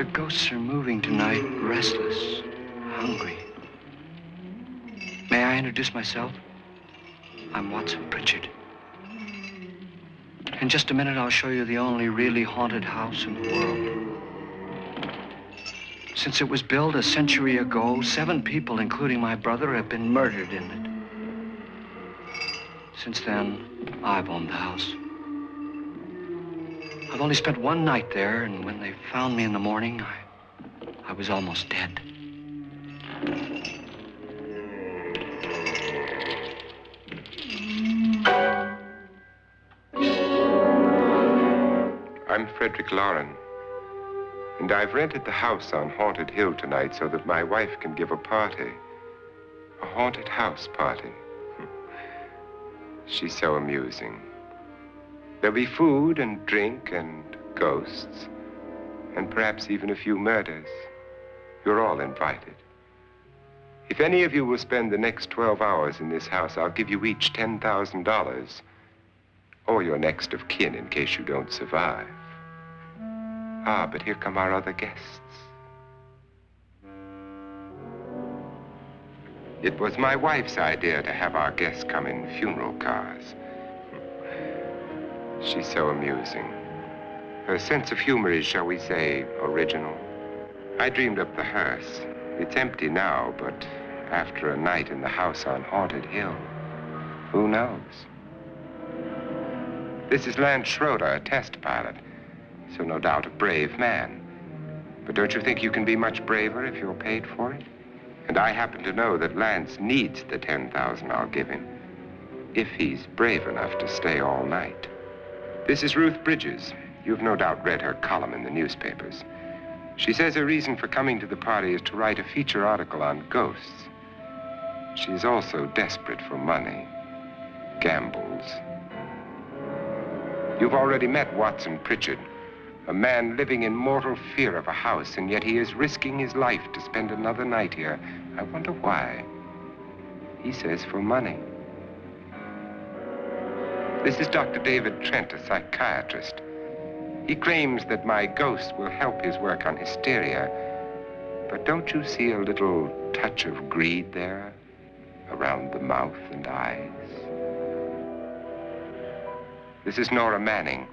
The ghosts are moving tonight, restless, hungry. May I introduce myself? I'm Watson Pritchard. In just a minute, I'll show you the only really haunted house in the world. Since it was built a century ago, 7 people, including my brother, have been murdered in it. Since then, I've owned the house. I've only spent one night there, and when they found me in the morning, I was almost dead. I'm Frederick Lauren, and I've rented the house on Haunted Hill tonight so that my wife can give a party. A haunted house party. She's so amusing. There'll be food and drink and ghosts, and perhaps even a few murders. You're all invited. If any of you will spend the next 12 hours in this house, I'll give you each $10,000, or your next of kin in case you don't survive. Ah, but here come our other guests. It was my wife's idea to have our guests come in funeral cars. She's so amusing. Her sense of humor is, shall we say, original. I dreamed up the hearse. It's empty now, but after a night in the house on Haunted Hill, who knows? This is Lance Schroeder, a test pilot, so no doubt a brave man. But don't you think you can be much braver if you're paid for it? And I happen to know that Lance needs the $10,000 I'll give him, if he's brave enough to stay all night. This is Ruth Bridges. You've no doubt read her column in the newspapers. She says her reason for coming to the party is to write a feature article on ghosts. She's also desperate for money, gambles. You've already met Watson Pritchard, a man living in mortal fear of a house, and yet he is risking his life to spend another night here. I wonder why. He says for money. This is Dr. David Trent, a psychiatrist. He claims that my ghost will help his work on hysteria. But don't you see a little touch of greed there around the mouth and eyes? This is Nora Manning.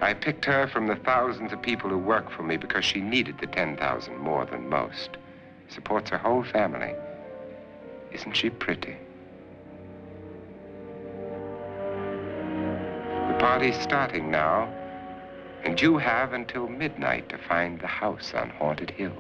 I picked her from the thousands of people who work for me because she needed the $10,000 more than most. Supports her whole family. Isn't she pretty? The party's starting now, and you have until midnight to find the house on Haunted Hill.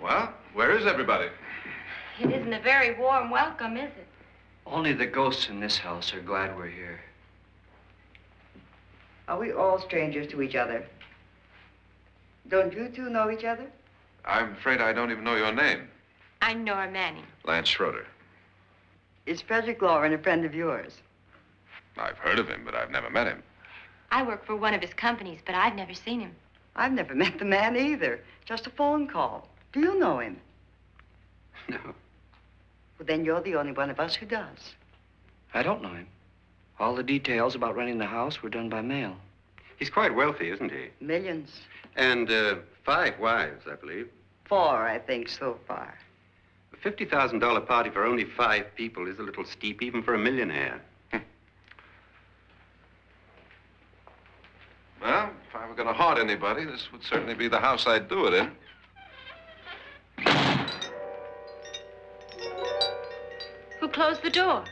Well, where is everybody? It isn't a very warm welcome, is it? Only the ghosts in this house are glad we're here. Are we all strangers to each other? Don't you two know each other? I'm afraid I don't even know your name. I'm Nora Manning. Lance Schroeder. Is Frederick Lauren a friend of yours? I've heard of him, but I've never met him. I work for one of his companies, but I've never seen him. I've never met the man either. Just a phone call. Do you know him? No, Well, then you're the only one of us who does. I don't know him. All the details about renting the house were done by mail. He's quite wealthy, isn't he? Millions. And 5 wives, I believe. 4, I think, so far. A $50,000 party for only 5 people is a little steep, even for a millionaire. Well, if I were going to haunt anybody, this would certainly be the house I'd do it in. Who closed the door?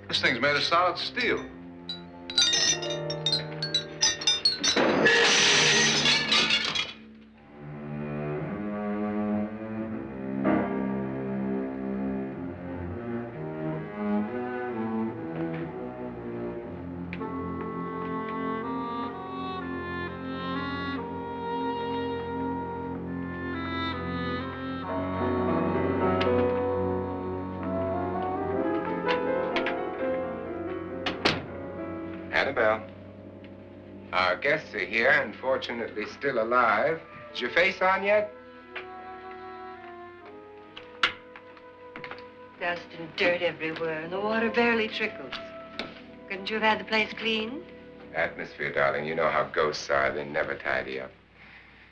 This thing's made of solid steel. Annabelle, our guests are here, unfortunately still alive. Is your face on yet? Dust and dirt everywhere, and the water barely trickles. Couldn't you have had the place cleaned? Atmosphere, darling. You know how ghosts are. They never tidy up.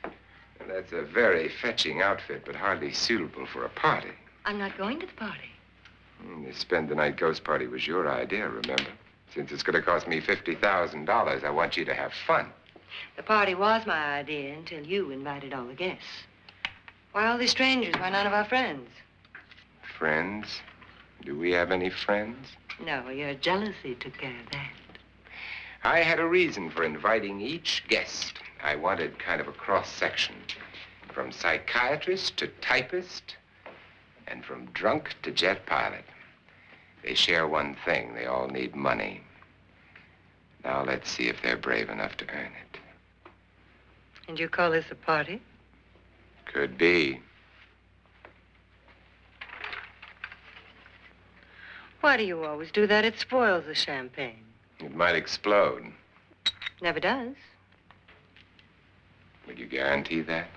And that's a very fetching outfit, but hardly suitable for a party. I'm not going to the party. The spend-the-night ghost party was your idea, remember? Since it's going to cost me $50,000, I want you to have fun. The party was my idea until you invited all the guests. Why all these strangers? Why none of our friends? Friends? Do we have any friends? No, your jealousy took care of that. I had a reason for inviting each guest. I wanted kind of a cross-section. From psychiatrist to typist, and from drunk to jet pilot. They share one thing. They all need money. Now let's see if they're brave enough to earn it. And you call this a party? Could be. Why do you always do that? It spoils the champagne. It might explode. Never does. Would you guarantee that?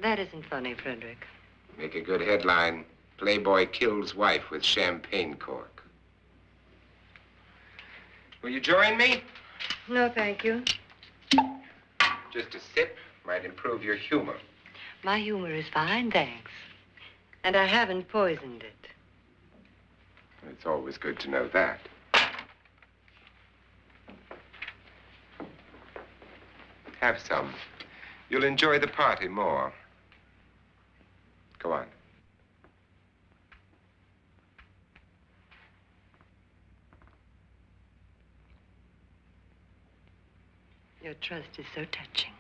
That isn't funny, Frederick. Make a good headline. Playboy kills wife with champagne cork. Will you join me? No, thank you. Just a sip might improve your humor. My humor is fine, thanks. And I haven't poisoned it. It's always good to know that. Have some. You'll enjoy the party more. Go on. Your trust is so touching.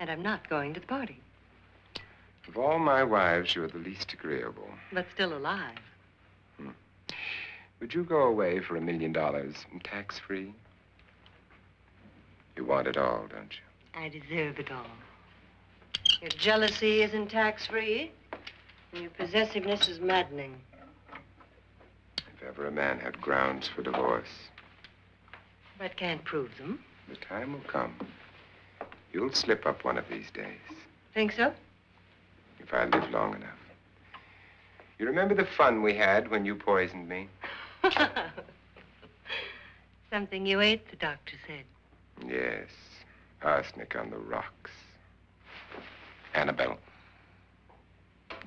And I'm not going to the party. Of all my wives, you're the least agreeable. But still alive. Would you go away for $1 million and tax-free? You want it all, don't you? I deserve it all. Your jealousy isn't tax-free. And your possessiveness is maddening. If ever a man had grounds for divorce, But can't prove them. the time will come. You'll slip up one of these days. Think so? If I live long enough. You remember the fun we had when you poisoned me? Something you ate, the doctor said. Yes. Arsenic on the rocks. Annabelle,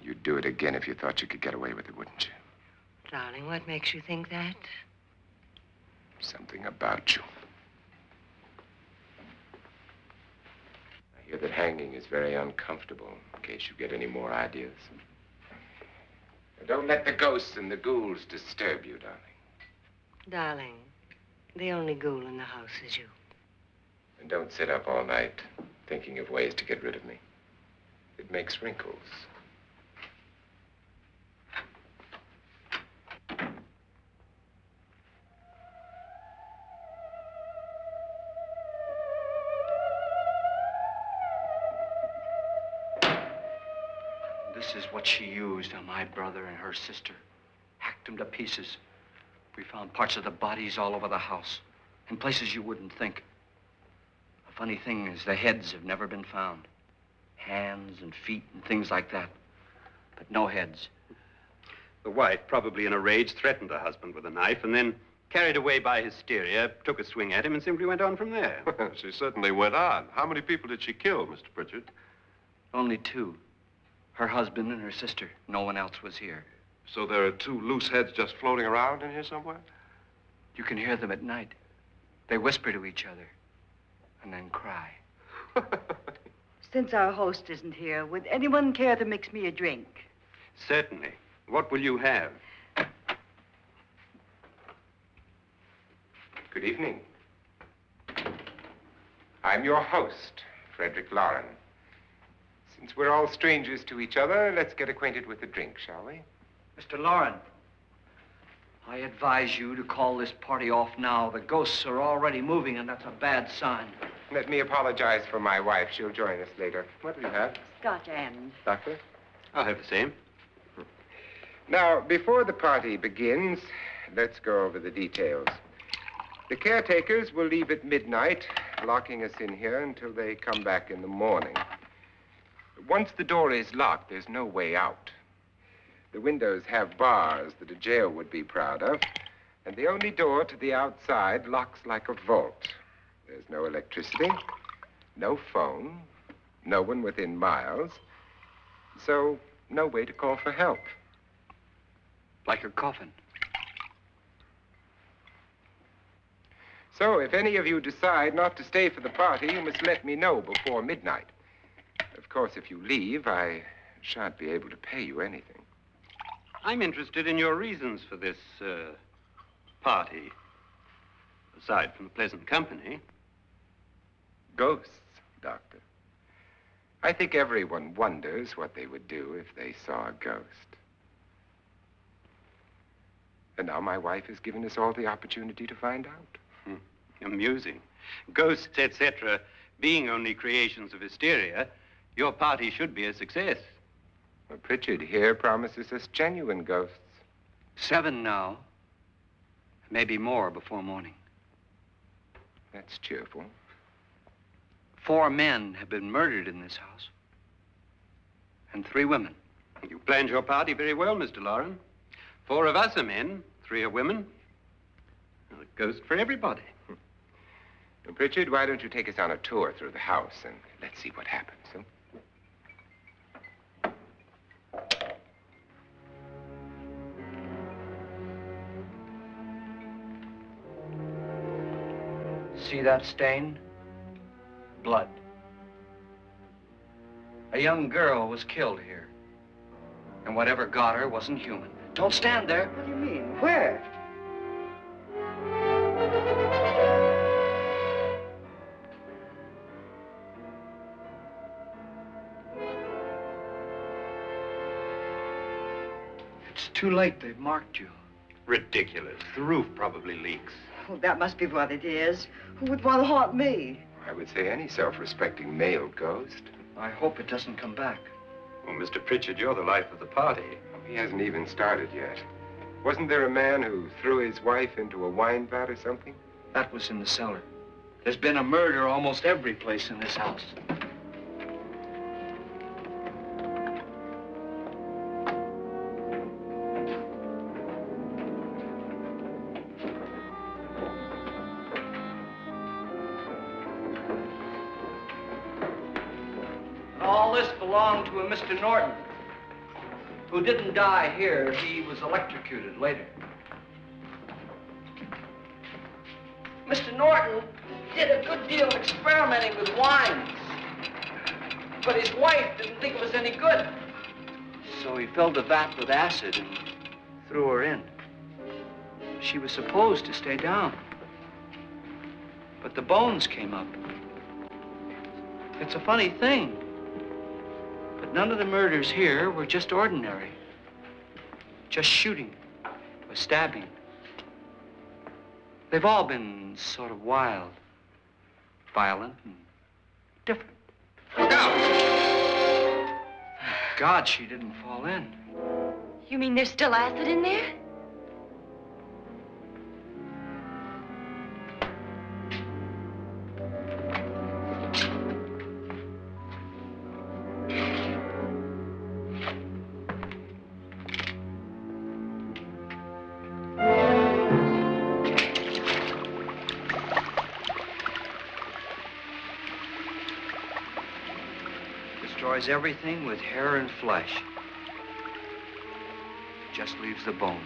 you'd do it again if you thought you could get away with it, wouldn't you? Darling, what makes you think that? Something about you. I hear that hanging is very uncomfortable, in case you get any more ideas. Now, don't let the ghosts and the ghouls disturb you, darling. Darling, the only ghoul in the house is you. And don't sit up all night thinking of ways to get rid of me. It makes wrinkles. This is what she used on my brother and her sister. Hacked them to pieces. We found parts of the bodies all over the house, in places you wouldn't think. The funny thing is the heads have never been found. Hands and feet and things like that. But no heads. The wife, probably in a rage, threatened her husband with a knife and then, carried away by hysteria, took a swing at him and simply went on from there. She certainly went on. How many people did she kill, Mr. Pritchard? Only two. Her husband and her sister. No one else was here. So there are two loose heads just floating around in here somewhere? You can hear them at night. They whisper to each other and then cry. Since our host isn't here, would anyone care to mix me a drink? Certainly. What will you have? Good evening. I'm your host, Frederick Lauren. Since we're all strangers to each other, let's get acquainted with a drink, shall we? Mr. Lauren, I advise you to call this party off now. The ghosts are already moving, and that's a bad sign. Let me apologize for my wife. She'll join us later. What do you have? Scotch and. Doctor? I'll have the same. Now, before the party begins, let's go over the details. The caretakers will leave at midnight, locking us in here until they come back in the morning. Once the door is locked, there's no way out. The windows have bars that a jail would be proud of, and the only door to the outside locks like a vault. There's no electricity, no phone, no one within miles, so no way to call for help. Like a coffin. So if any of you decide not to stay for the party, you must let me know before midnight. Of course, if you leave, I shan't be able to pay you anything. I'm interested in your reasons for this, party. Aside from the pleasant company. Ghosts, Doctor. I think everyone wonders what they would do if they saw a ghost. And now my wife has given us all the opportunity to find out. Amusing. Ghosts, etc., being only creations of hysteria, your party should be a success. Well, Pritchard here promises us genuine ghosts. 7 now. Maybe more before morning. That's cheerful. 4 men have been murdered in this house. And 3 women. You planned your party very well, Mr. Lauren. 4 of us are men, 3 are women. A ghost for everybody. Well, Pritchard, why don't you take us on a tour through the house and let's see what happens, huh? See that stain? Blood. A young girl was killed here. And whatever got her wasn't human. Don't stand there. What do you mean? Where? It's too late. They've marked you. Ridiculous. The roof probably leaks. Oh, that must be what it is. Who would want to haunt me? I would say any self-respecting male ghost. I hope it doesn't come back. Well, Mr. Pritchard, you're the life of the party. He hasn't even started yet. Wasn't there a man who threw his wife into a wine vat or something? That was in the cellar. There's been a murder almost every place in this house. All this belonged to a Mr. Norton, who didn't die here. He was electrocuted later. Mr. Norton did a good deal of experimenting with wines, but his wife didn't think it was any good. So he filled the vat with acid and threw her in. She was supposed to stay down. But the bones came up. It's a funny thing. But none of the murders here were just ordinary. Just shooting or stabbing. They've all been sort of wild, violent, and different. Look out! God, she didn't fall in. You mean there's still acid in there? Destroys everything with hair and flesh. Just leaves the bones.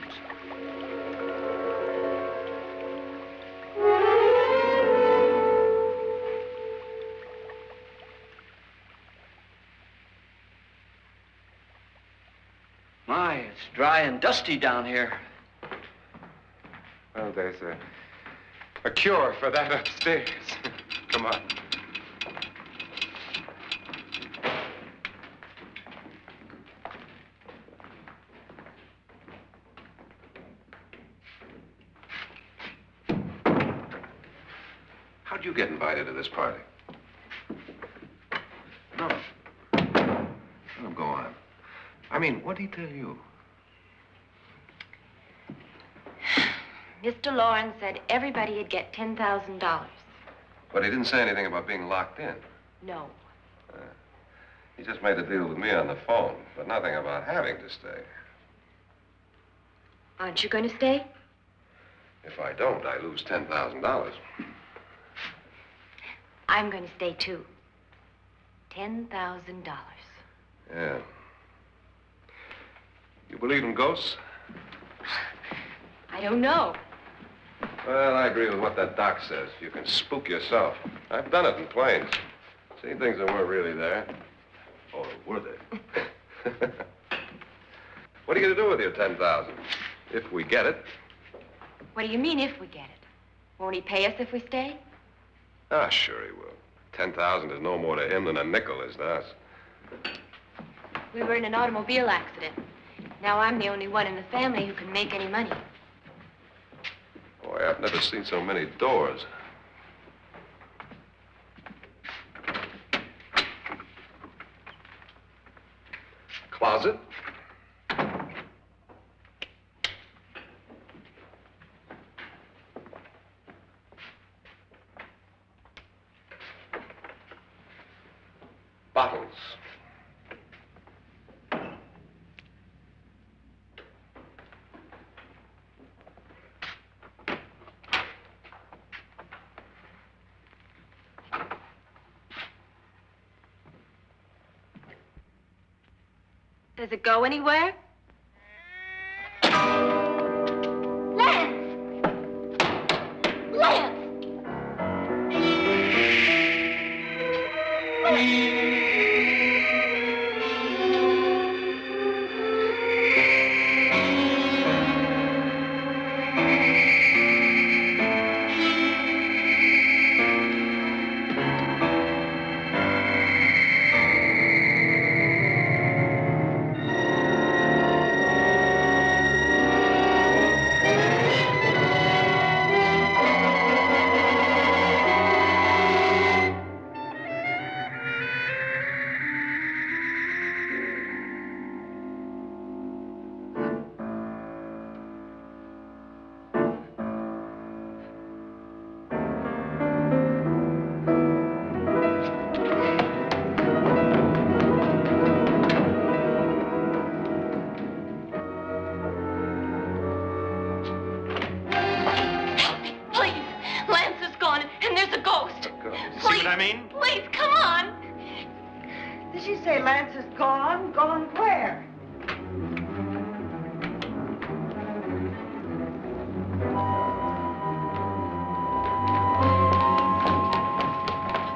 My, it's dry and dusty down here. Well, there's a cure for that upstairs. Come on. How'd you get invited to this party? No. No, go on. I mean, what'd he tell you? Mr. Lawrence said everybody'd get $10,000. But he didn't say anything about being locked in. No. He just made a deal with me on the phone, but nothing about having to stay. Aren't you going to stay? If I don't, I lose $10,000. I'm going to stay, too. $10,000. Yeah. You believe in ghosts? I don't know. Well, I agree with what that doc says. You can spook yourself. I've done it in planes. Seen things that weren't really there. Or were they? What are you going to do with your $10,000? If we get it. What do you mean, if we get it? Won't he pay us if we stay? Ah, sure he will. 10,000 is no more to him than a nickel is to us. We were in an automobile accident. Now I'm the only one in the family who can make any money. Boy, I've never seen so many doors. Closet. Bottles. Does it go anywhere? Lance! Lance! I mean? Please, come on. Did she say Lance is gone? Gone where?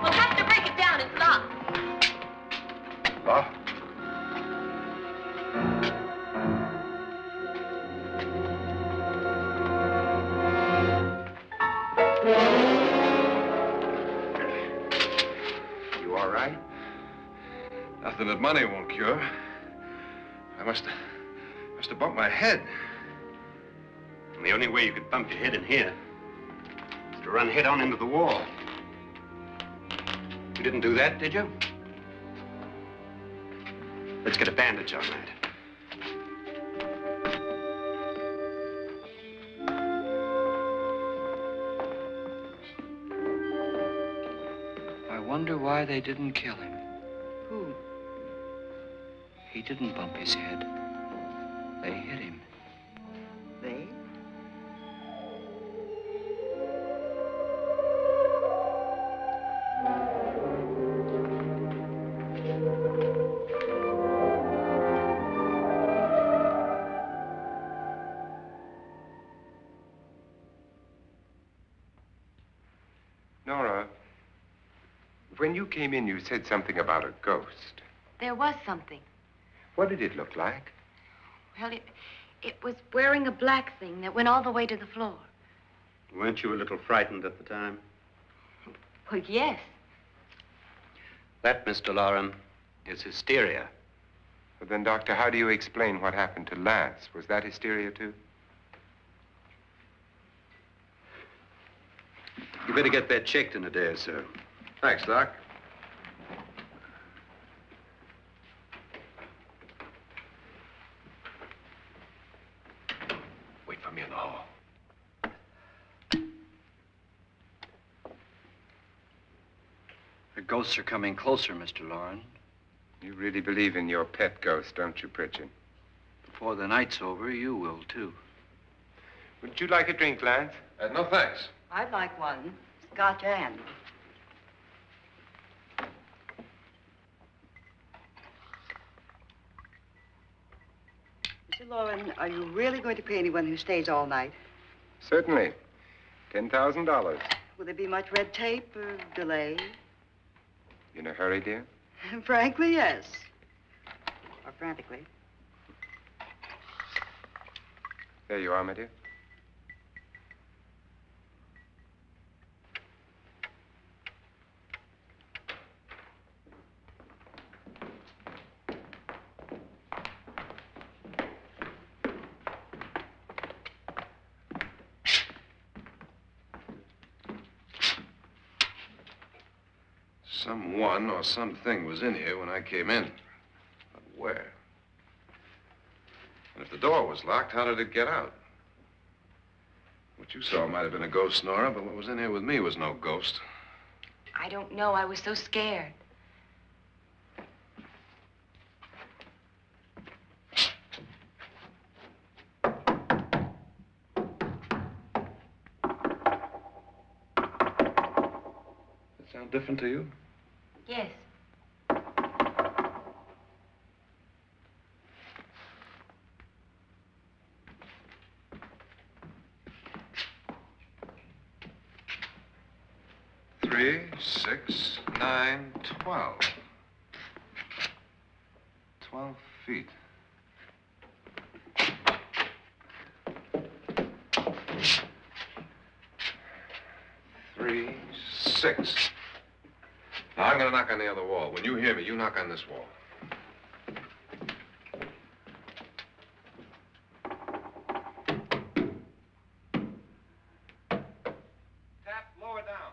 We'll have to break it down. It's locked. Locked? Nothing that money won't cure. I must have bumped my head. And the only way you could bump your head in here is to run head on into the wall. You didn't do that, did you? Let's get a bandage on that. I wonder why they didn't kill him. Who? He didn't bump his head. They hit him. They? Nora, when you came in, you said something about a ghost. There was something. What did it look like? Well, it was wearing a black thing that went all the way to the floor. Weren't you a little frightened at the time? Well, yes. That, Mr. Loren, is hysteria. Well, then, Doctor, how do you explain what happened to Lance? Was that hysteria, too? You better get that checked in a day or so. Thanks, Doc. Wait for me in the hall. The ghosts are coming closer, Mr. Loren. You really believe in your pet ghost, don't you, Pritchard? Before the night's over, you will, too. Would you like a drink, Lance? No, thanks. I'd like one. Scotch and. Mr. Loren, are you really going to pay anyone who stays all night? Certainly. $10,000. Will there be much red tape or delay? In a hurry, dear? Frankly, yes. Or frantically. There you are, my dear. Someone or something was in here when I came in. But where? And if the door was locked, how did it get out? What you saw might have been a ghost, Nora, but what was in here with me was no ghost. I don't know. I was so scared. Does it sound different to you? Yes. Three, 6, 9, 12. 12 feet. Three, 6. Now, I'm going to knock on the other wall. When you hear me, you knock on this wall. Tap lower down.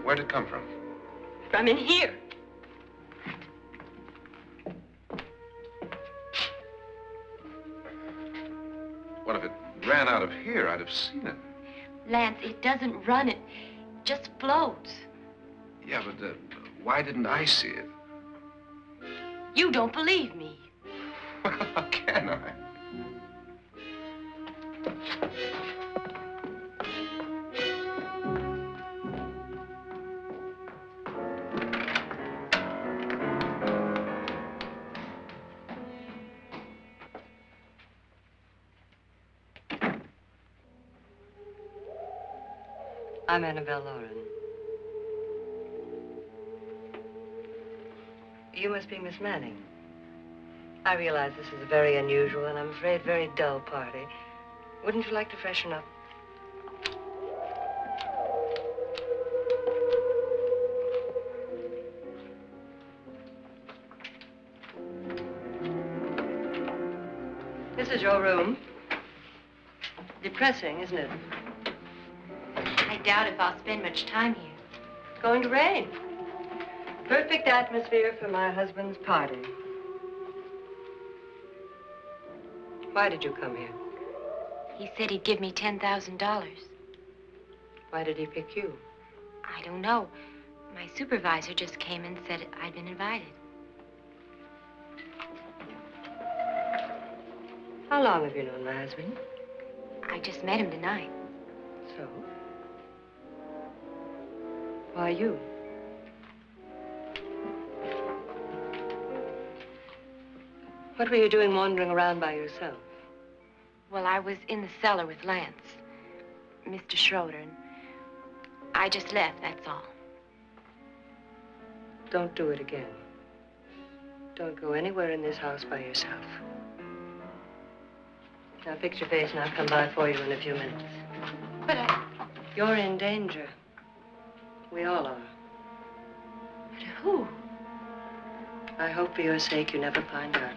Where'd it come from? From in here. What if it ran out of here? I'd have seen it. Lance, it doesn't run. It just floats. Yeah, but why didn't I see it? You don't believe me. Well, how can I? I'm Annabelle Lauren. You must be Miss Manning. I realize this is a very unusual and I'm afraid very dull party. Wouldn't you like to freshen up? This is your room. Depressing, isn't it? I doubt if I'll spend much time here. It's going to rain. Perfect atmosphere for my husband's party. Why did you come here? He said he'd give me $10,000. Why did he pick you? I don't know. My supervisor just came and said I'd been invited. How long have you known my husband? I just met him tonight. So? Why you? What were you doing wandering around by yourself? Well, I was in the cellar with Lance, Mr. Schroeder, and I just left, that's all. Don't do it again. Don't go anywhere in this house by yourself. Now fix your face and I'll come by for you in a few minutes. But You're in danger. We all are. But who? I hope for your sake you never find out.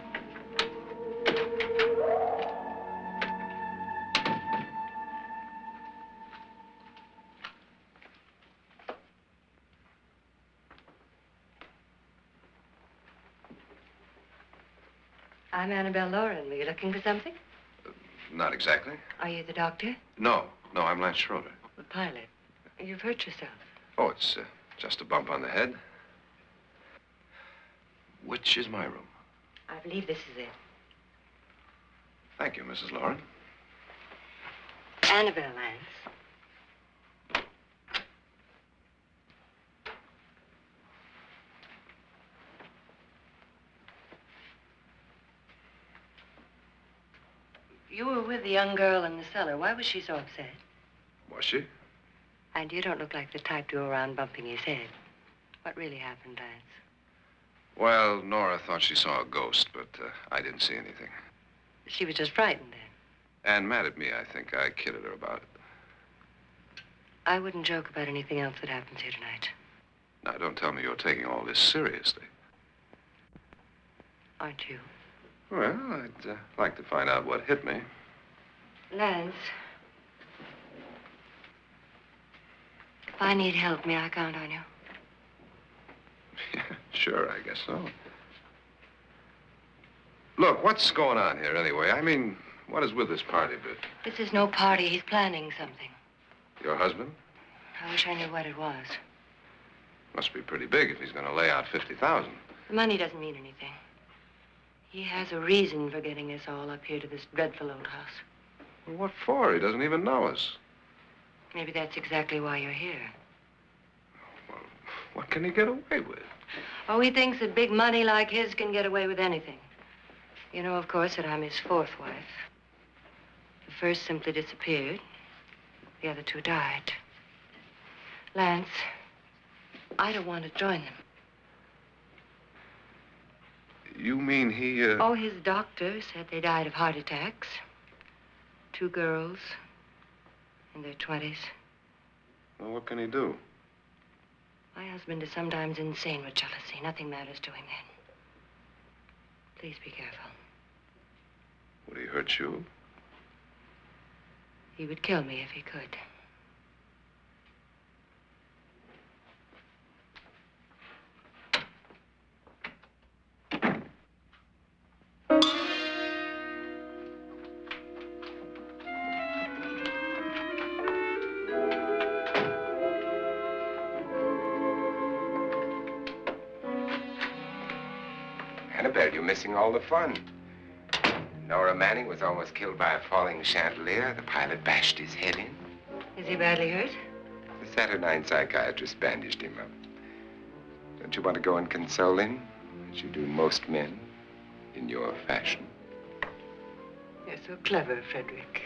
I'm Annabelle Lauren. Were you looking for something? Not exactly. Are you the doctor? No, I'm Lance Schroeder. The pilot. You've hurt yourself. Oh, it's just a bump on the head. Which is my room? I believe this is it. Thank you, Mrs. Lauren. Annabelle Lance. You were with the young girl in the cellar. Why was she so upset? Was she? And you don't look like the type to go around bumping his head. What really happened, Lance? Well, Nora thought she saw a ghost, but I didn't see anything. She was just frightened then. And mad at me, I think. I kidded her about it. I wouldn't joke about anything else that happens here tonight. Now, don't tell me you're taking all this seriously. Aren't you? Well, I'd like to find out what hit me. Lance. If I need help, may I count on you? Yeah, sure, I guess so. Look, what's going on here anyway? I mean, what is with this party bit? This is no party. He's planning something. Your husband? I wish I knew what it was. Must be pretty big if he's going to lay out 50,000. The money doesn't mean anything. He has a reason for getting us all up here to this dreadful old house. Well, what for? He doesn't even know us. Maybe that's exactly why you're here. Well, what can he get away with? Oh, he thinks that big money like his can get away with anything. You know, of course, that I'm his fourth wife. The first simply disappeared. The other two died. Lance, I don't want to join them. You mean he, Oh, his doctor said they died of heart attacks. 2 girls in their 20s. Well, what can he do? My husband is sometimes insane with jealousy. Nothing matters to him then. Please be careful. Would he hurt you? He would kill me if he could. Annabelle, you're missing all the fun. Nora Manning was almost killed by a falling chandelier. The pilot bashed his head in. Is he badly hurt? The Saturnine psychiatrist bandaged him up. Don't you want to go and console him, as you do most men, in your fashion? You're so clever, Frederick.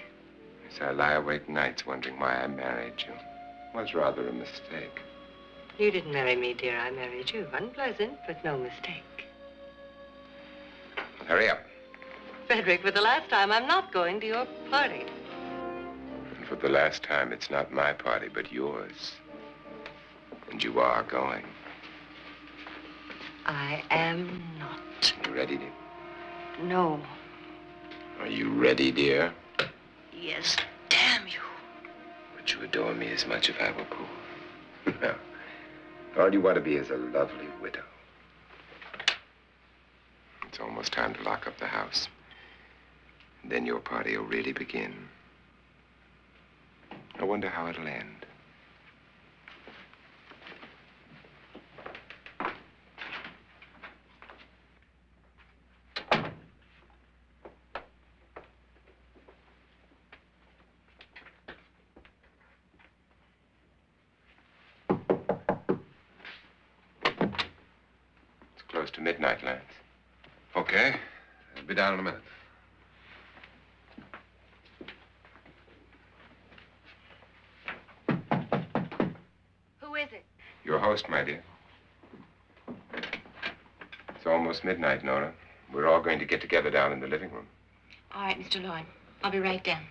So I lie awake nights wondering why I married you. was rather a mistake. You didn't marry me, dear. I married you. Unpleasant, but no mistake. Hurry up. Frederick, for the last time, I'm not going to your party. And for the last time, it's not my party, but yours. And you are going. I am not. You ready, dear? No. Are you ready, dear? Yes, damn you. Would you adore me as much if I were poor? No. All you want to be is a lovely widow. It's almost time to lock up the house. And then your party will really begin. I wonder how it'll end. Close to midnight, Lance. Okay. I'll be down in a minute. Who is it? Your host, my dear. It's almost midnight, Nora. We're all going to get together down in the living room. All right, Mr. Lloyd. I'll be right down.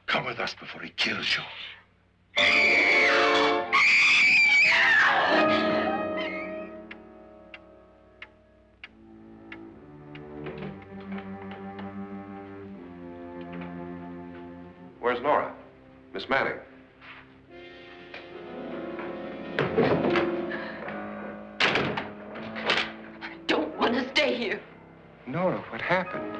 Come with us before he kills you. Where's Nora? Miss Manning. I don't want to stay here. Nora, what happened?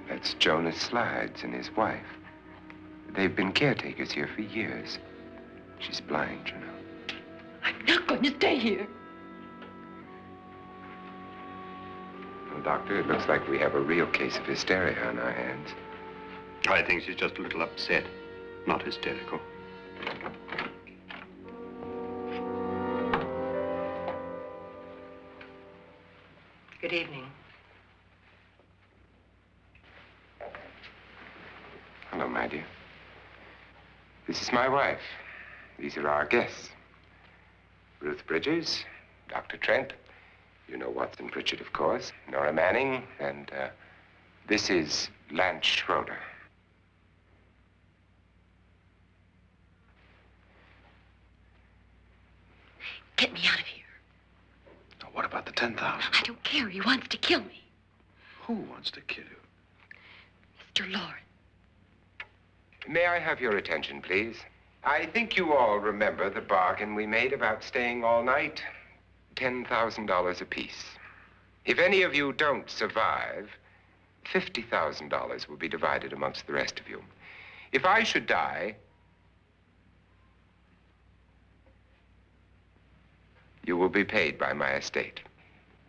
That's Jonas Slides and his wife. They've been caretakers here for years. She's blind, you know. I'm not going to stay here. Well, Doctor, it looks like we have a real case of hysteria on our hands. I think she's just a little upset, not hysterical. Good evening. Hello, my dear. This is my wife. These are our guests. Ruth Bridges, Dr. Trent. You know Watson Pritchard, of course. Nora Manning, and this is Lance Schroeder. Get me out of here. Now, what about the 10,000? I don't care. He wants to kill me. Who wants to kill you? Mr. Lawrence. May I have your attention, please? I think you all remember the bargain we made about staying all night. $10,000 apiece. If any of you don't survive, $50,000 will be divided amongst the rest of you. If I should die, you will be paid by my estate.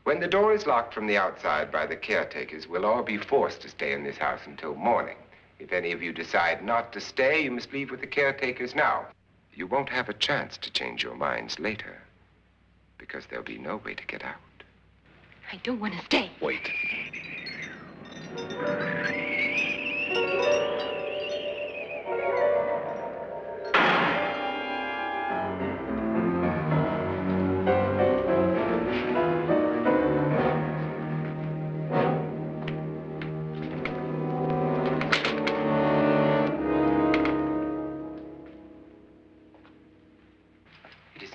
When the door is locked from the outside by the caretakers, we'll all be forced to stay in this house until morning. If any of you decide not to stay, you must leave with the caretakers now. You won't have a chance to change your minds later, because there'll be no way to get out. I don't want to stay. Wait.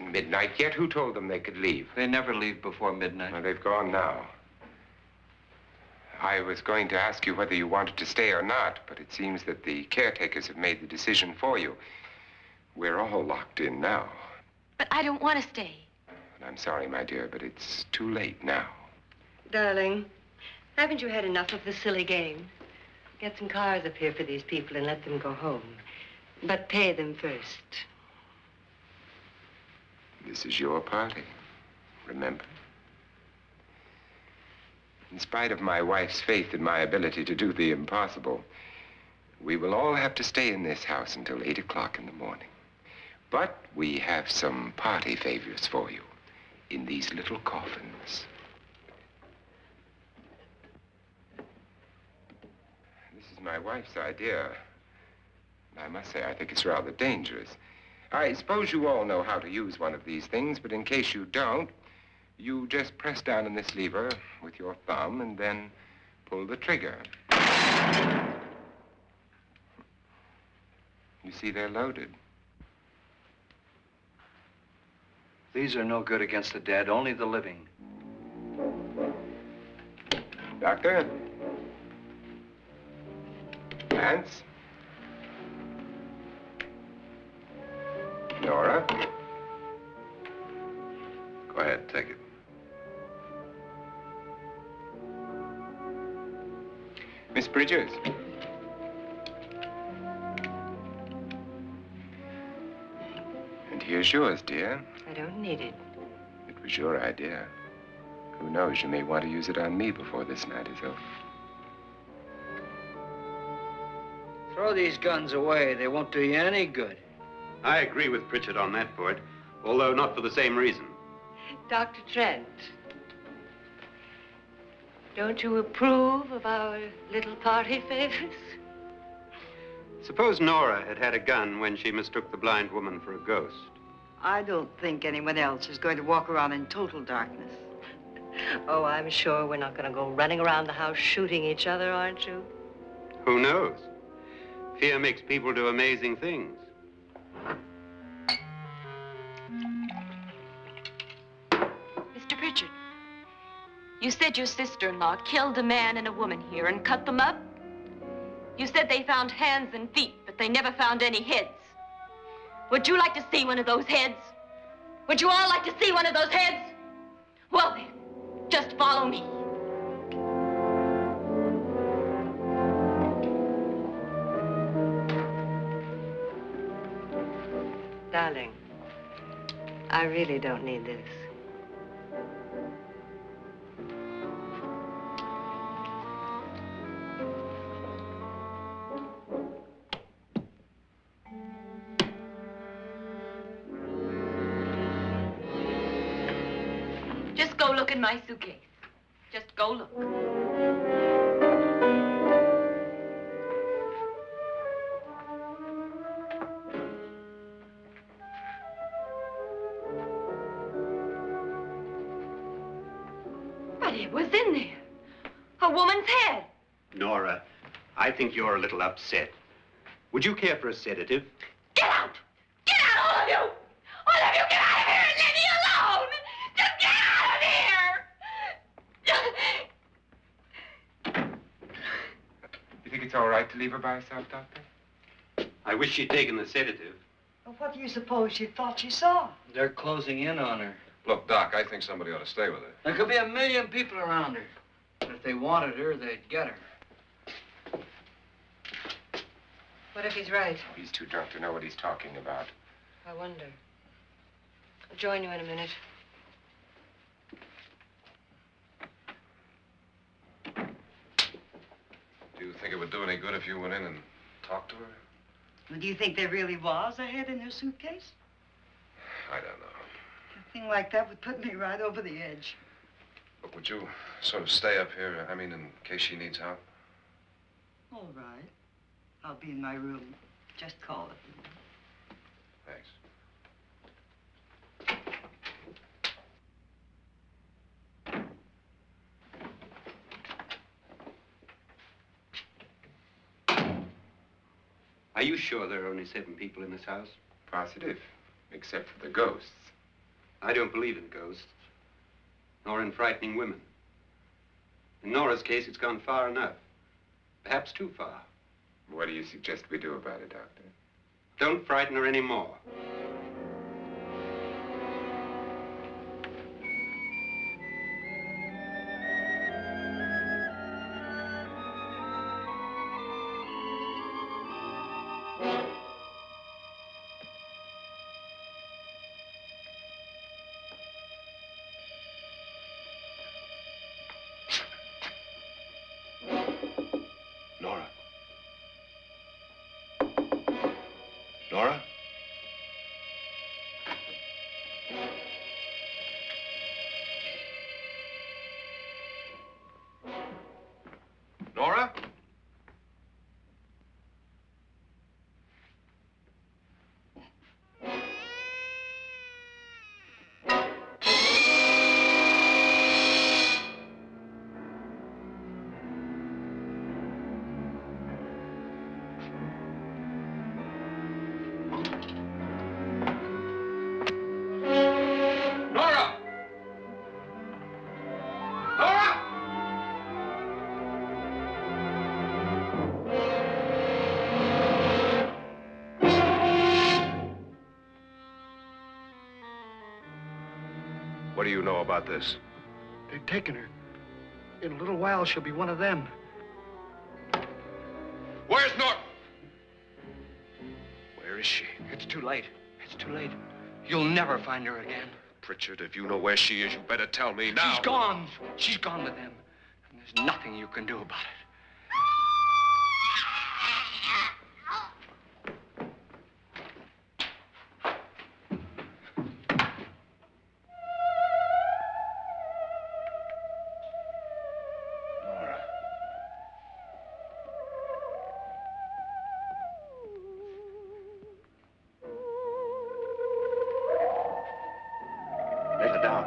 isn't midnight yet. Who told them they could leave? They never leave before midnight. Well, they've gone now. I was going to ask you whether you wanted to stay or not, but it seems that the caretakers have made the decision for you. We're all locked in now. But I don't want to stay. And I'm sorry, my dear, but it's too late now. Darling, haven't you had enough of the silly game? Get some cars up here for these people and let them go home. But pay them first. This is your party, remember? In spite of my wife's faith in my ability to do the impossible, we will all have to stay in this house until 8 o'clock in the morning. But we have some party favors for you in these little coffins. This is my wife's idea. And I must say, I think it's rather dangerous. I suppose you all know how to use one of these things, but in case you don't, you just press down on this lever with your thumb and then pull the trigger. You see, they're loaded. These are no good against the dead, only the living. Doctor? Lance? Nora? Go ahead, take it. Miss Bridges? And here's yours, dear. I don't need it. It was your idea. Who knows, you may want to use it on me before this night is over. Throw these guns away. They won't do you any good. I agree with Pritchard on that point, although not for the same reason. Dr. Trent, don't you approve of our little party favors? Suppose Nora had had a gun when she mistook the blind woman for a ghost. I don't think anyone else is going to walk around in total darkness. Oh, I'm sure we're not going to go running around the house shooting each other, aren't you? Who knows? Fear makes people do amazing things. Mr. Pritchard, you said your sister-in-law killed a man and a woman here and cut them up? You said they found hands and feet, but they never found any heads. Would you like to see one of those heads? Would you all like to see one of those heads? Well then, just follow me. Darling, I really don't need this. Just go look in my suitcase. Just go look. But it was in there. A woman's head. Nora, I think you're a little upset. Would you care for a sedative? Get out! Get out, all of you! All of you, get out of here and leave me alone! Just get out of here! You think it's all right to leave her by herself, Doctor? I wish she'd taken the sedative. Well, what do you suppose she thought she saw? They're closing in on her. Look, Doc, I think somebody ought to stay with her. There could be 1 million people around her. But if they wanted her, they'd get her. What if he's right? He's too drunk to know what he's talking about. I wonder. I'll join you in a minute. Do you think it would do any good if you went in and talked to her? Well, do you think there really was a head in her suitcase? I don't know. A thing like that would put me right over the edge. But would you sort of stay up here, I mean, in case she needs help? All right. I'll be in my room. Just call it. Thanks. Are you sure there are only 7 people in this house? Positive, except for the ghosts. I don't believe in ghosts, nor in frightening women. In Nora's case, it's gone far enough. Perhaps too far. What do you suggest we do about it, Doctor? Don't frighten her anymore. Nora? Nora? Nora? Nora! Nora! What do you know about this? They've taken her. In a little while, she'll be one of them. Where's Nora? Where is she? It's too late. It's too late. You'll never find her again. Pritchard, if you know where she is, you better tell me now. She's gone. She's gone with them. And there's nothing you can do about it. Nora. Let her down.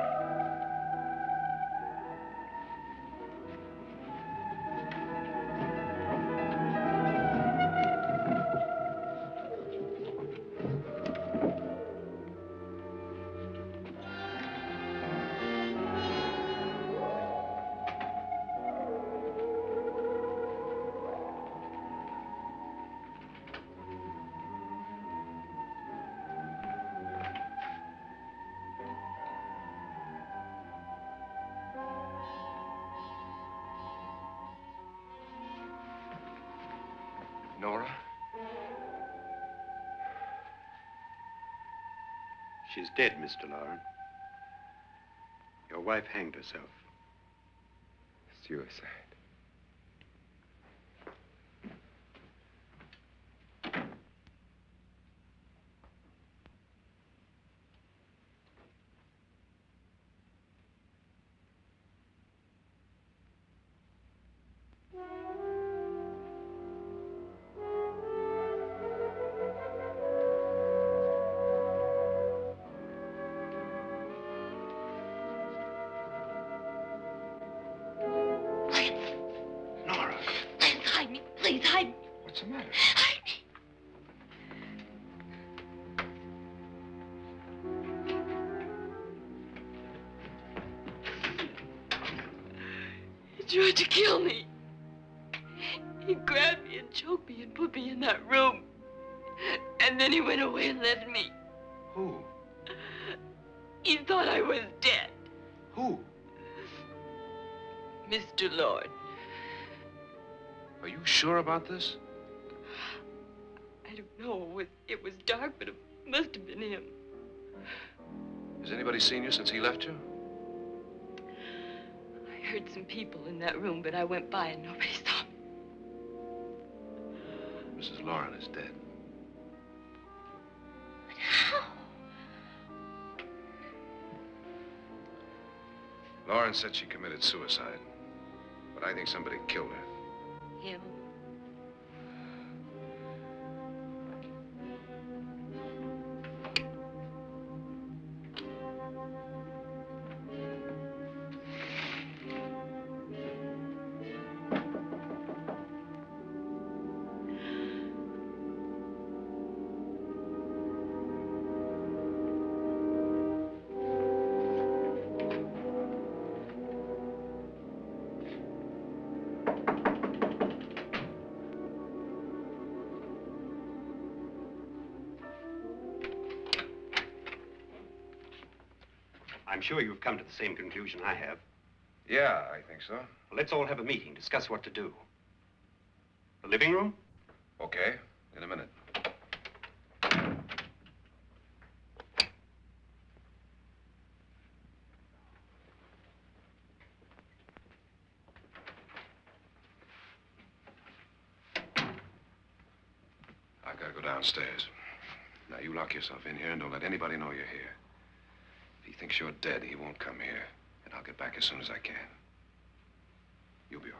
Nora? She's dead, Mr. Lauren. Your wife hanged herself. Suicide. Nora, Please hide me. Please hide me. what's the matter? Hide me. He tried to kill me. He grabbed me and choked me and put me in that room. And then he went away and left me. Who? He thought I was dead. Who? Mr. Lord. Are you sure about this? I don't know. It was dark, but it must have been him. Has anybody seen you since he left you? I heard some people in that room, but I went by and nobody saw me. Mrs. Lauren is dead. But how? Lauren said she committed suicide, but I think somebody killed her. Him? I'm sure you've come to the same conclusion I have. Yeah, I think so. Well, let's all have a meeting, discuss what to do. The living room? Okay, in a minute. I've got to go downstairs. Now, you lock yourself in here and don't let anybody know you're here. If he thinks you're dead, he won't come here. And I'll get back as soon as I can. You'll be all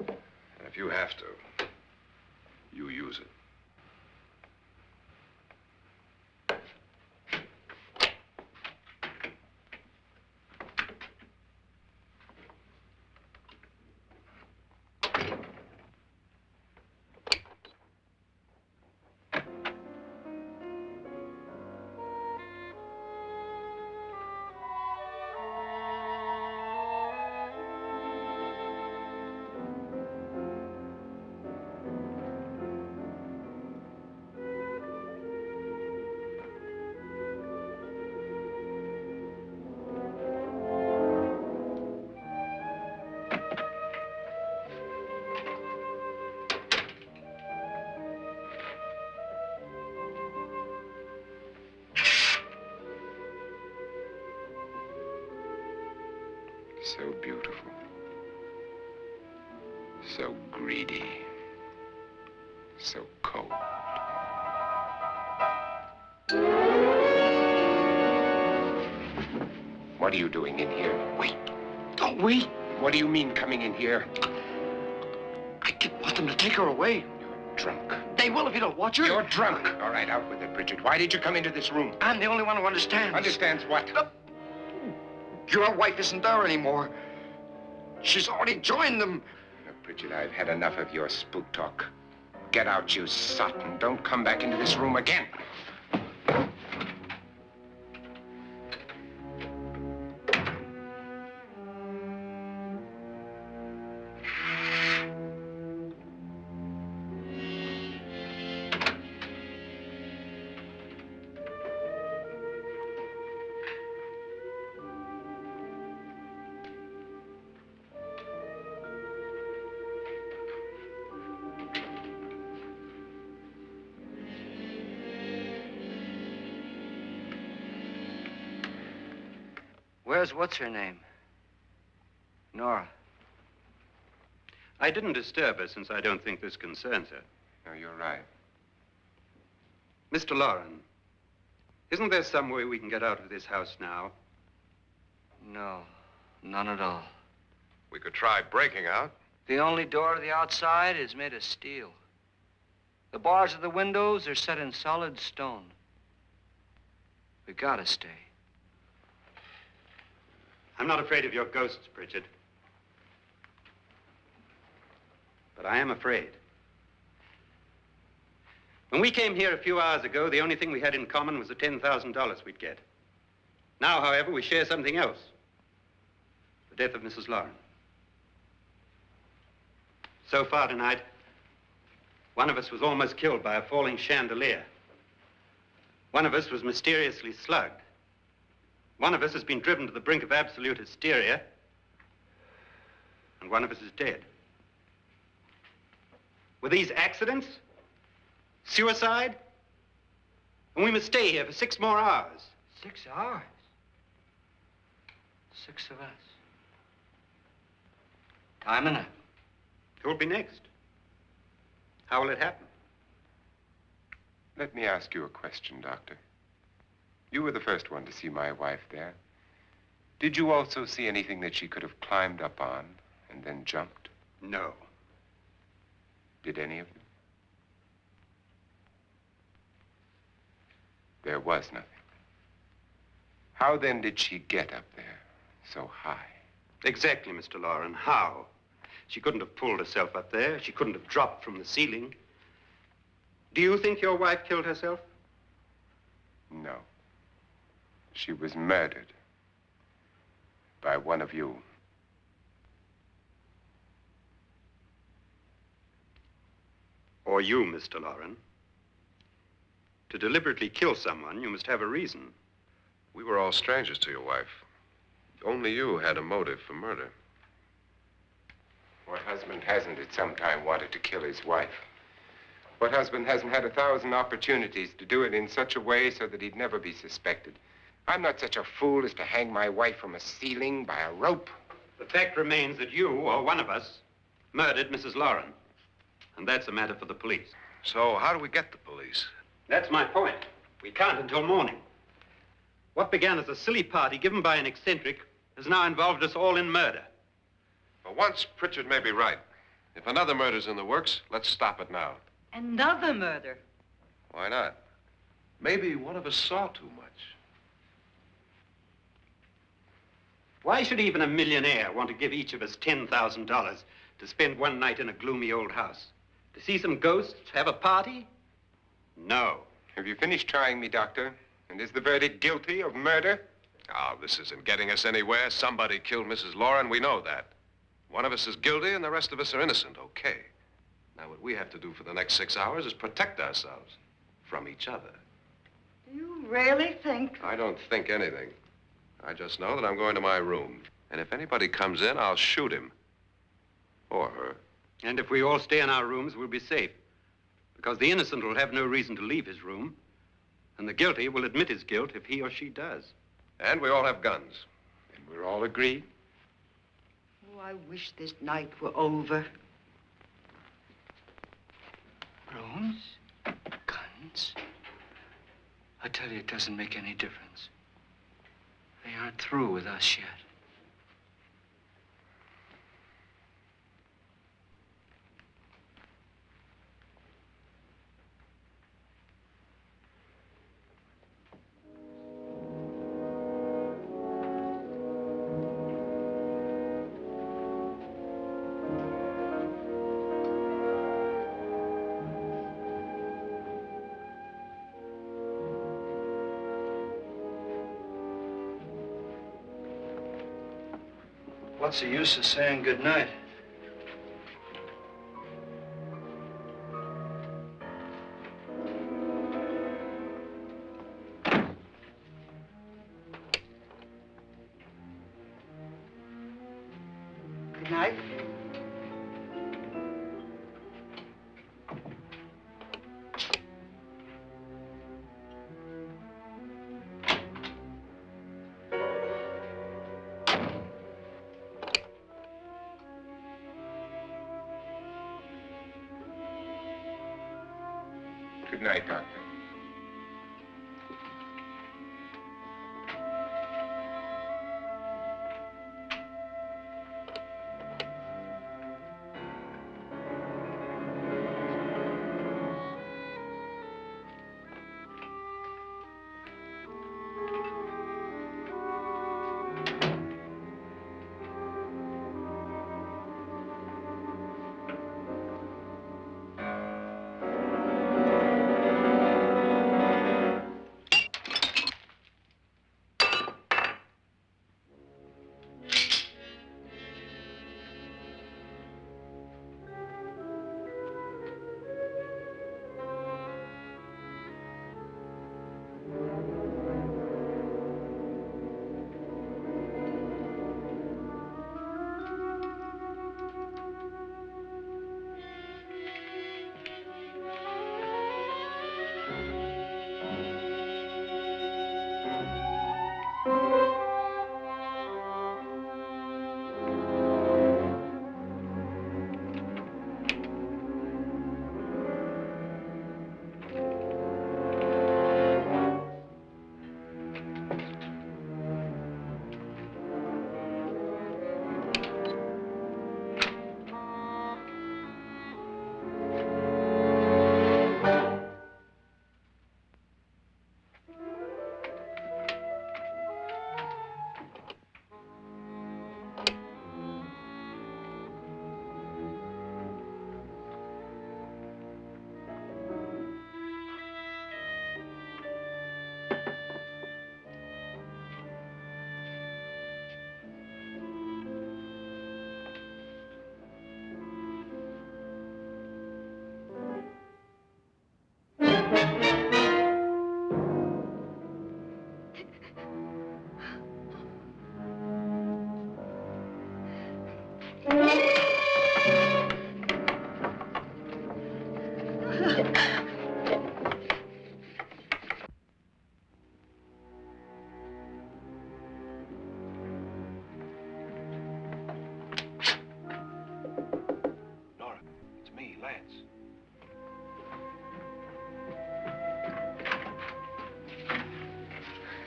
right. And if you have to, you use it. So beautiful. So greedy. So cold. What are you doing in here? Wait. Don't wait. What do you mean coming in here? I didn't want them to take her away. You're drunk. They will if you don't watch her. You're drunk. All right, out with it, Bridget. Why did you come into this room? I'm the only one who understands. Understands what? Your wife isn't there anymore. She's already joined them. Look, Bridget, I've had enough of your spook talk. Get out, you sot, and don't come back into this room again. Where's what's-her-name? Nora. I didn't disturb her since I don't think this concerns her. No, you're right. Mr. Loren, isn't there some way we can get out of this house now? No, none at all. We could try breaking out. The only door to the outside is made of steel. The bars of the windows are set in solid stone. We gotta stay. I'm not afraid of your ghosts, Bridget. But I am afraid. When we came here a few hours ago, the only thing we had in common was the $10,000 we'd get. Now, however, we share something else. The death of Mrs. Loren. So far tonight, one of us was almost killed by a falling chandelier. One of us was mysteriously slugged. One of us has been driven to the brink of absolute hysteria, and one of us is dead. Were these accidents? Suicide? And we must stay here for 6 more hours. 6 hours? 6 of us. Time enough. Who'll be next? How will it happen? Let me ask you a question, Doctor. You were the first one to see my wife there. Did you also see anything that she could have climbed up on and then jumped? No. Did any of you? There was nothing. How then did she get up there so high? Exactly, Mr. Loren. How? She couldn't have pulled herself up there. She couldn't have dropped from the ceiling. Do you think your wife killed herself? No. She was murdered by one of you. Or you, Mr. Loren. To deliberately kill someone, you must have a reason. We were all strangers to your wife. Only you had a motive for murder. What husband hasn't at some time wanted to kill his wife? What husband hasn't had 1,000 opportunities to do it in such a way so that he'd never be suspected? I'm not such a fool as to hang my wife from a ceiling by a rope. The fact remains that you, or one of us, murdered Mrs. Lauren. And that's a matter for the police. So how do we get the police? That's my point. We can't until morning. What began as a silly party given by an eccentric has now involved us all in murder. For once, Pritchard may be right. If another murder's in the works, let's stop it now. Another murder? Why not? Maybe one of us saw too much. Why should even a millionaire want to give each of us $10,000 to spend one night in a gloomy old house? To see some ghosts, have a party? No. Have you finished trying me, Doctor? And is the verdict guilty of murder? Oh, this isn't getting us anywhere. Somebody killed Mrs. Lauren. We know that. One of us is guilty and the rest of us are innocent, okay. Now, what we have to do for the next 6 hours is protect ourselves from each other. Do you really think? I don't think anything. I just know that I'm going to my room. And if anybody comes in, I'll shoot him. Or her. And if we all stay in our rooms, we'll be safe. Because the innocent will have no reason to leave his room. And the guilty will admit his guilt if he or she does. And we all have guns. And we're all agreed? Oh, I wish this night were over. Rooms? Guns? I tell you, it doesn't make any difference. They aren't through with us yet. What's the use of saying goodnight? Good night. Good night, Doctor. Nora, it's me, Lance.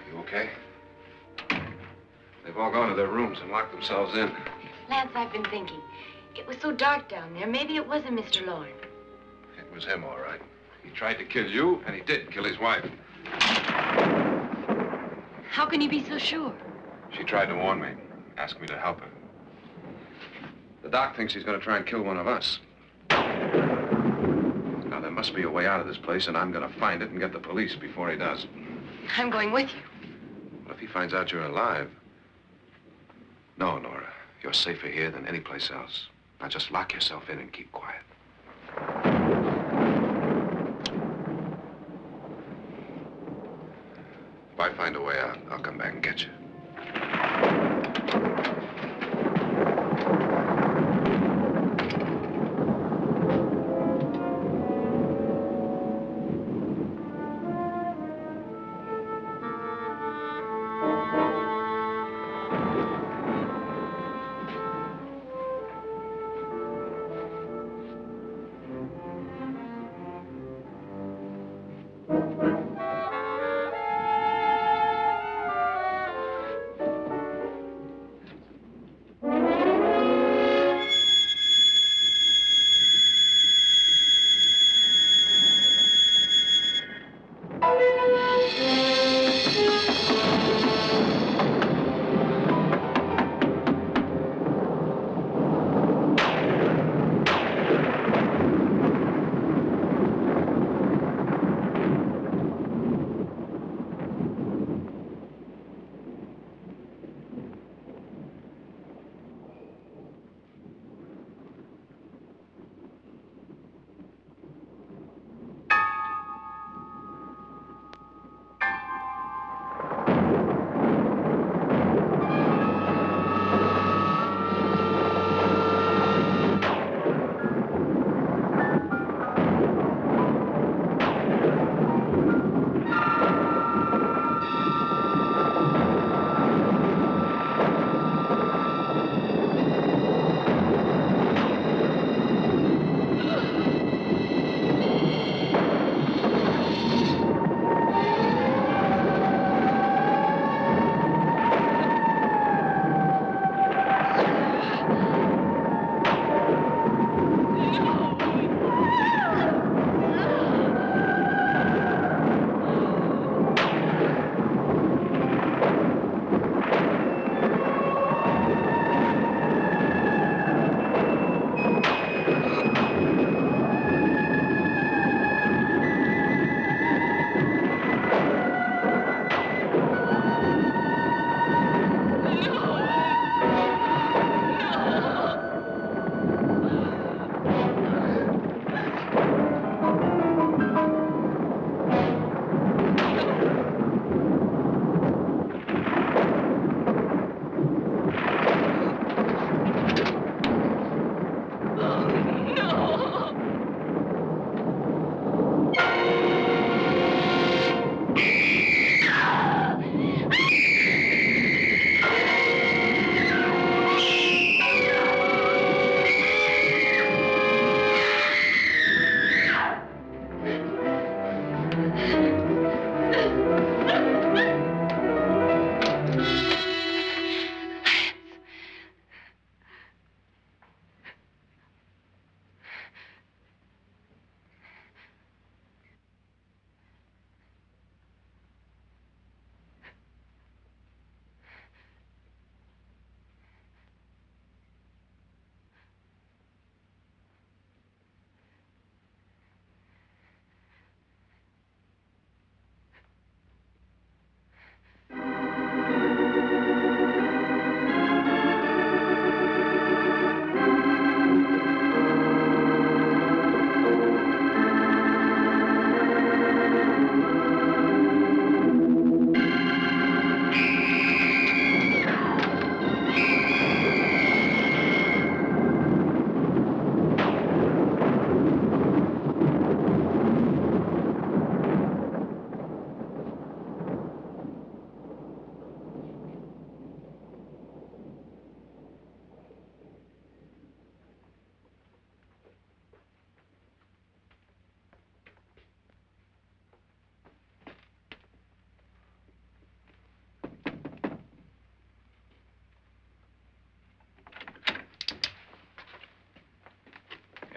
You okay? They've all gone to their rooms and locked themselves in. Lance, I've been thinking. It was so dark down there. Maybe it wasn't Mr. Lorne. It was him, all right. He tried to kill you, and he did kill his wife. How can you be so sure? She tried to warn me, asked me to help her. The doc thinks he's going to try and kill one of us. Now, there must be a way out of this place, and I'm going to find it and get the police before he does. I'm going with you. Well, if he finds out you're alive... No, Nora. You're safer here than any place else. Now, just lock yourself in and keep quiet. If I find a way out, I'll come back and get you.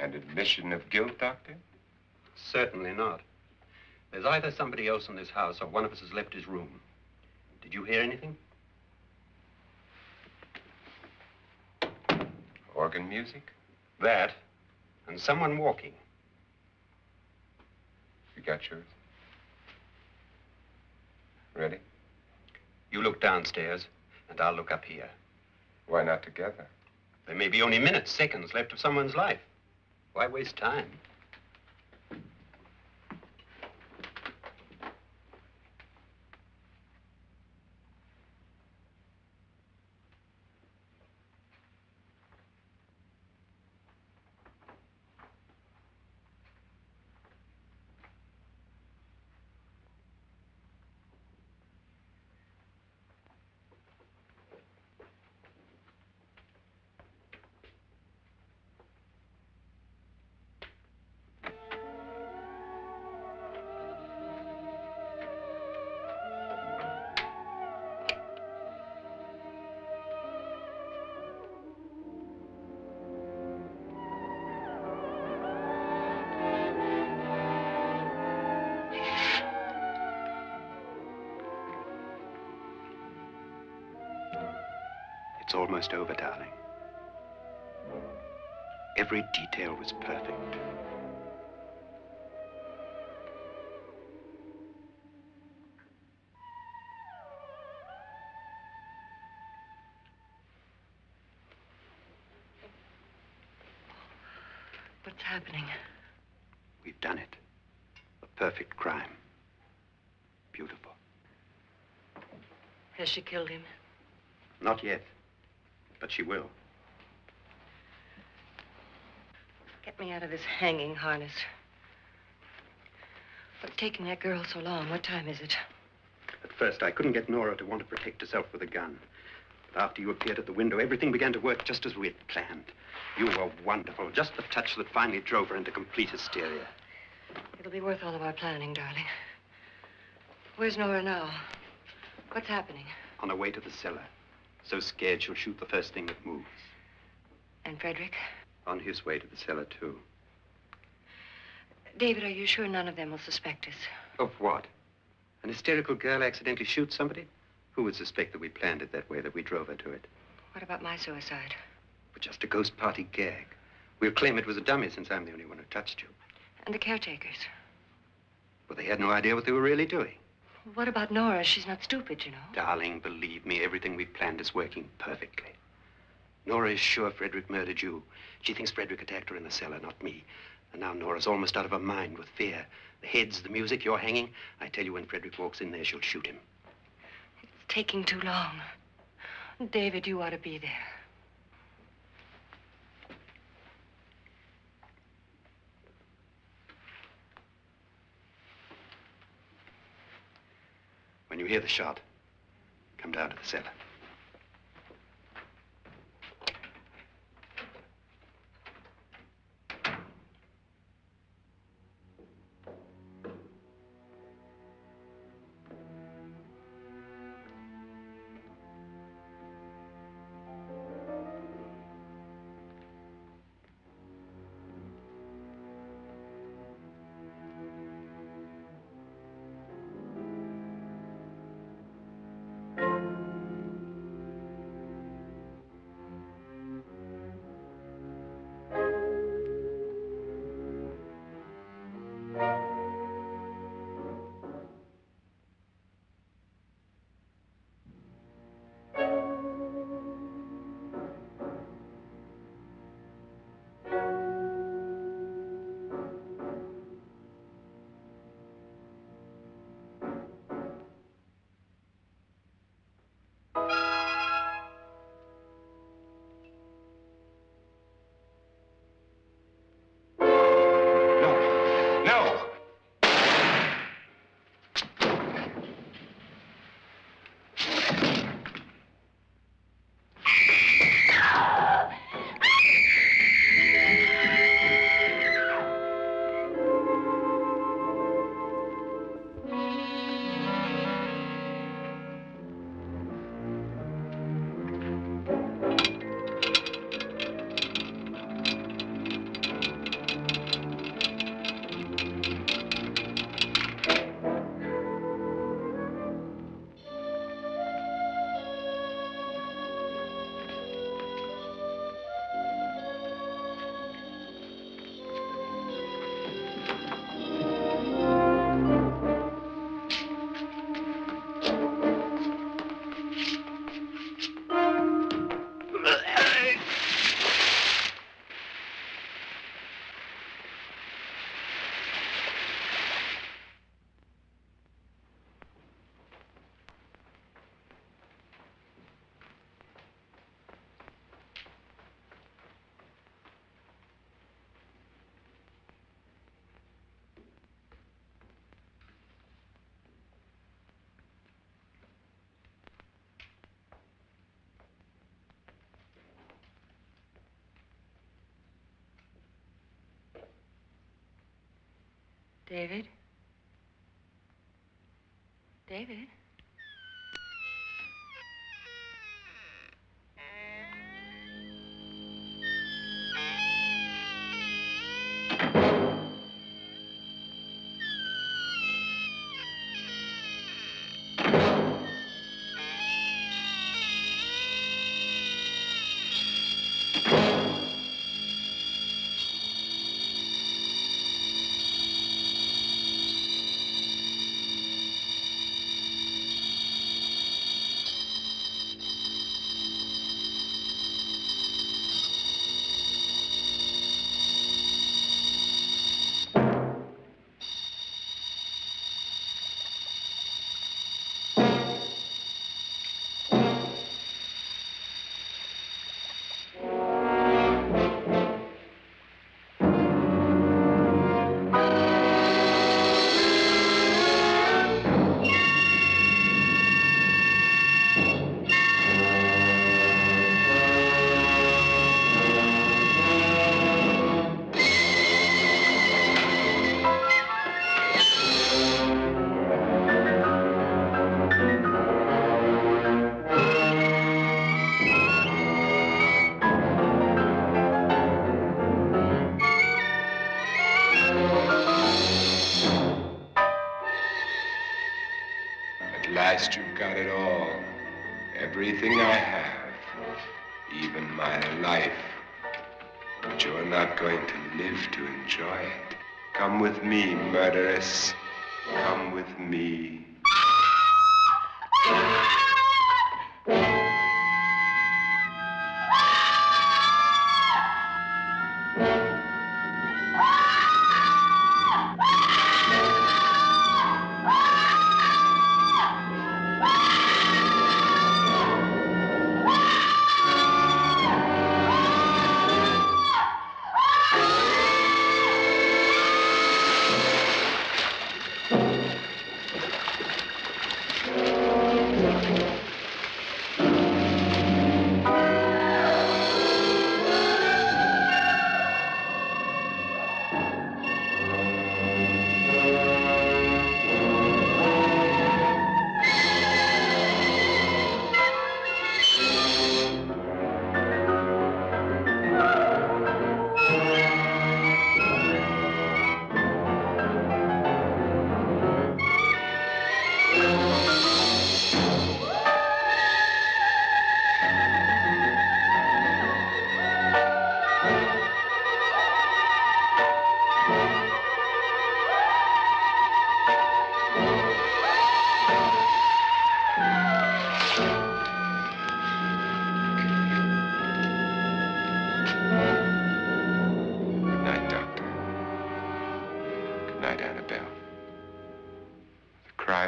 An admission of guilt, Doctor? Certainly not. There's either somebody else in this house or one of us has left his room. Did you hear anything? Organ music? That, and someone walking. You got yours? Ready? You look downstairs, and I'll look up here. Why not together? There may be only minutes, seconds left of someone's life. Why waste time? It's almost over, darling. Every detail was perfect. What's happening? We've done it. A perfect crime. Beautiful. Has she killed him? Not yet, but she will. Get me out of this hanging harness. What's taking that girl so long? What time is it? At first, I couldn't get Nora to want to protect herself with a gun. But after you appeared at the window, everything began to work just as we had planned. You were wonderful. Just the touch that finally drove her into complete hysteria. It'll be worth all of our planning, darling. Where's Nora now? What's happening? On her way to the cellar. So scared she'll shoot the first thing that moves. And Frederick? On his way to the cellar, too. David, are you sure none of them will suspect us? Of what? An hysterical girl accidentally shoots somebody? Who would suspect that we planned it that way, that we drove her to it? What about my suicide? But just a ghost party gag. We'll claim it was a dummy since I'm the only one who touched you. And the caretakers? Well, they had no idea what they were really doing. What about Nora? She's not stupid, you know. Darling, believe me, everything we've planned is working perfectly. Nora is sure Frederick murdered you. She thinks Frederick attacked her in the cellar, not me. And now Nora's almost out of her mind with fear. The heads, the music, you're hanging. I tell you, when Frederick walks in there, she'll shoot him. It's taking too long. David, you ought to be there. When you hear the shot, come down to the cellar. David? David? At last you've got it all. Everything I have. Even my life. But you're not going to live to enjoy it. Come with me, murderess. Come with me.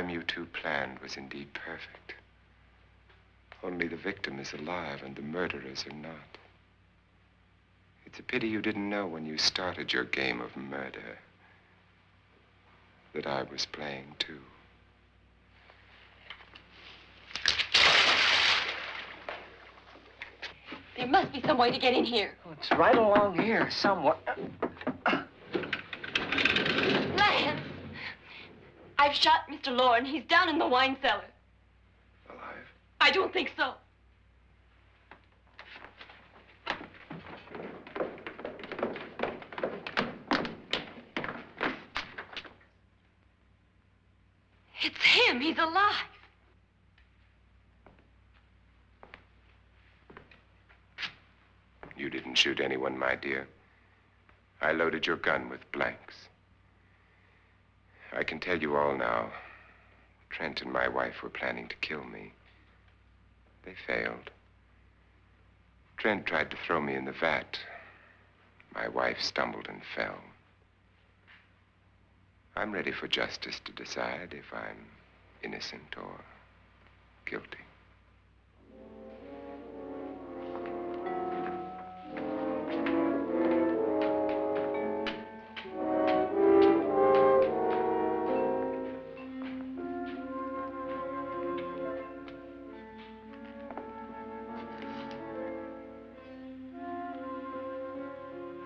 You two planned was indeed perfect. Only the victim is alive and the murderers are not. It's a pity you didn't know when you started your game of murder that I was playing too. There must be some way to get in here. Oh, it's right along here somewhere. Lance! I've shot Mr. Loren. He's down in the wine cellar. Alive? I don't think so. It's him. He's alive. You didn't shoot anyone, my dear. I loaded your gun with blanks. I can tell you all now. Trent and my wife were planning to kill me. They failed. Trent tried to throw me in the vat. My wife stumbled and fell. I'm ready for justice to decide if I'm innocent or guilty.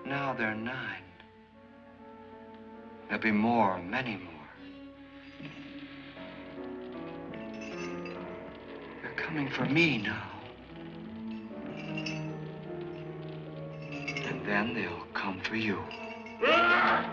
Now they're 9. There'll be more, many more. They're coming for me now. And then they'll come for you. Ah!